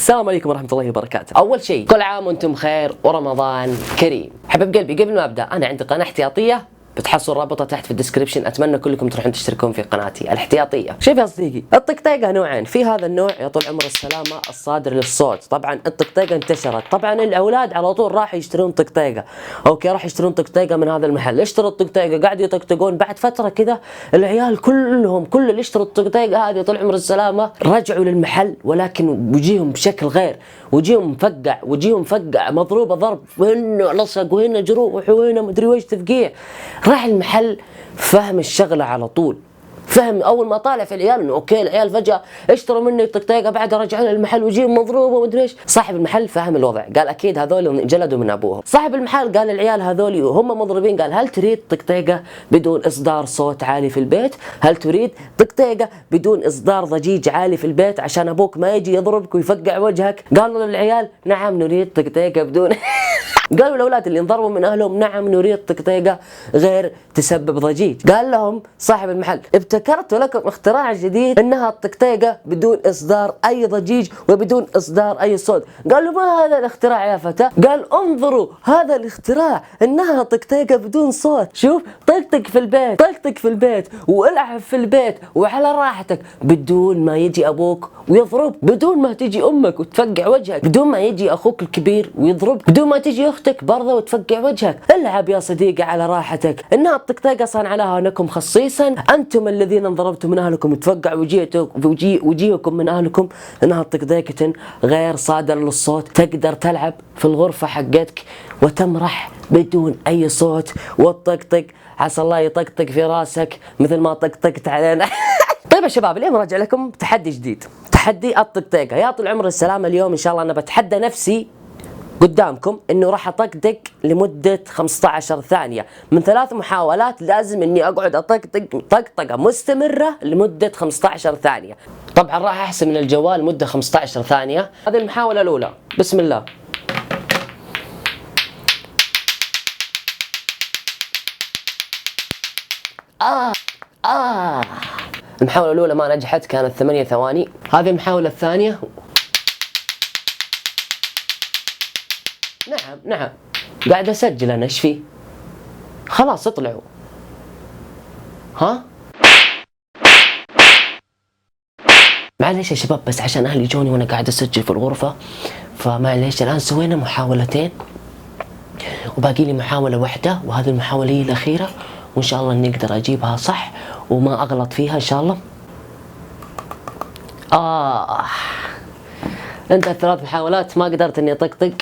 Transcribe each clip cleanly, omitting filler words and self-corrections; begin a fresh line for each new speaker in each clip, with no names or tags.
السلام عليكم ورحمة الله وبركاته. أول شيء كل عام وأنتم بخير ورمضان كريم. حبيب قلبي قبل ما أبدأ أنا عندي قناة احتياطية بتحصل رابطها تحت في الديسكربشن، اتمنى كلكم تروحون تشتركون في قناتي الاحتياطيه. شوف يا صديقي، الطقطقه نوعين، في هذا النوع يا طول عمر السلامه الصادر للصوت. طبعا الطقطقه انتشرت، طبعا الاولاد على طول راح يشترون طقطقه، اوكي راح يشترون طقطقه من هذا المحل، اشتروا الطقطقه قاعد يطقطقون. بعد فتره كذا العيال كلهم كل اللي اشتروا الطقطقه هذه طول عمر السلامه رجعوا للمحل، ولكن وجيهم بشكل غير، وجيهم مفقع مضروبه ضرب، وهنا لصق وهنا جروح وهنا مدري ويش تفقيع. راح المحل فهم الشغله على طول، فهم اول ما طالع في العيال انه اوكي العيال فجاه اشتروا مني الطقطقه بعدها رجعوا للمحل وجيهم مضروبه ومدري ايش. صاحب المحل فهم الوضع، قال اكيد هذول جلدوا من ابوهم. صاحب المحل قال العيال هذول وهم مضروبين، قال هل تريد طقطقه بدون اصدار صوت عالي في البيت؟ هل تريد طقطقه بدون اصدار ضجيج عالي في البيت عشان ابوك ما يجي يضربك ويفقع وجهك؟ قالوا للعيال نعم نريد طقطقه بدون قالوا الاولاد اللي انضربوا من اهلهم نعم نريد طقطقه غير تسبب ضجيج. قال لهم صاحب المحل ابتكرت لكم اختراع جديد انها الطقطقه بدون اصدار اي ضجيج وبدون اصدار اي صوت. قالوا ما هذا الاختراع يا فتى؟ قال انظروا هذا الاختراع انها طقطقه بدون صوت، شوف طقطق في البيت، طقطق في البيت والعب في البيت وعلى راحتك بدون ما يجي ابوك ويضرب، بدون ما تجي امك وتفقع وجهك، بدون ما يجي اخوك الكبير ويضرب، بدون ما تجي اختك برضه وتفقع وجهك. العب يا صديقي على راحتك، انها الطقطقه صنع لكم خصيصا انتم الذين انضربتم من اهلكم وتفقع وجيهكم من اهلكم، انها الطقطقه غير صادر للصوت، تقدر تلعب في الغرفه حقتك وتمرح بدون اي صوت وتطقطق، عسى الله يطقطق في راسك مثل ما طقطقت علينا. طيب يا شباب اليوم راجع لكم تحدي جديد، تحدي الطقطقه. يا طول العمر السلامه اليوم ان شاء الله انا بتحدى نفسي قدامكم انه راح اطقطق لمده 15 ثانيه، من 3 محاولات لازم اني اقعد اطقطق طقطقه مستمره لمده 15 ثانيه. طبعا راح احسب من الجوال مده 15 ثانيه. هذه المحاوله الاولى، بسم الله. المحاولة الأولى ما نجحت، كانت 8 ثواني. هذه المحاولة الثانية. نعم قاعد أسجل أنا، إيش فيه؟ خلاص اطلعوا. ها؟ معليش يا شباب بس عشان أهلي جوني وأنا قاعد أسجل في الغرفة، فمعليش الآن سوينا محاولتين وباقي لي محاولة واحدة، وهذه المحاولة هي الأخيرة وإن شاء الله نقدر أجيبها صح وما أغلط فيها إن شاء الله. انتهت 3 محاولات ما قدرت اني اطقطق،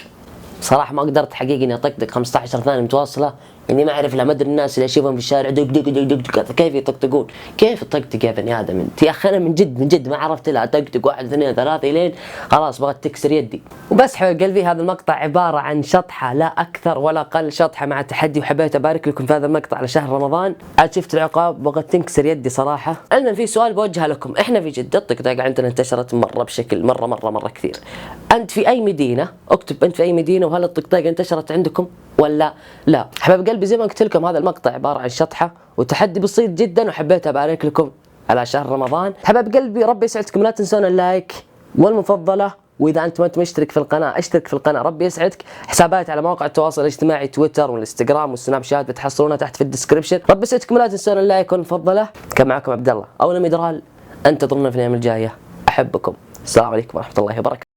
صراحة ما قدرت حقيقي اني اطقطق 15 ثانية متواصلة، اني ما اعرف لا مدري الناس اللي اشوفهم في الشارع دق دق دق دق دق كيف يطقطقون، كيف تطقطق يا بني ادم انت؟ يا اخي انا من جد ما عرفت لا اطقطق 1 2 3 الين خلاص بغت تكسر يدي. وبس حبيب قلبي هذا المقطع عبارة عن شطحة لا اكثر ولا اقل، شطحة مع تحدي، وحبيت ابارك لكم في هذا المقطع على شهر رمضان. عاد شفت العقاب بغت تنكسر يدي صراحة. المهم في سؤال بوجهه لكم، احنا في جدة الطقطقة عندنا انتشرت مرة بشكل مرة كثير. انت في اي مدينة؟ اكتب انت في اي مدينة وهل الطقطقة انتشرت عندكم ولا لا؟ حبايب قلبي زي ما قلت لكم هذا المقطع عبارة عن شطحة وتحدي بسيط جدا، وحبيت ابارك لكم على شهر رمضان. حبايب قلبي ربي يسعدكم، لا تنسون اللايك والمفضلة، واذا انت ما انت مشترك في القناة اشترك في القناة ربي يسعدك. حسابات على مواقع التواصل الاجتماعي تويتر والانستغرام والسناب شات بتحصلونها تحت في الديسكربشن. ربي يسعدكم، لا تنسون اللايك والمفضلة. كان معكم عبد الله او المدرال، انتظرونا في الايام الجاية، احبكم، السلام عليكم ورحمة الله وبركاته.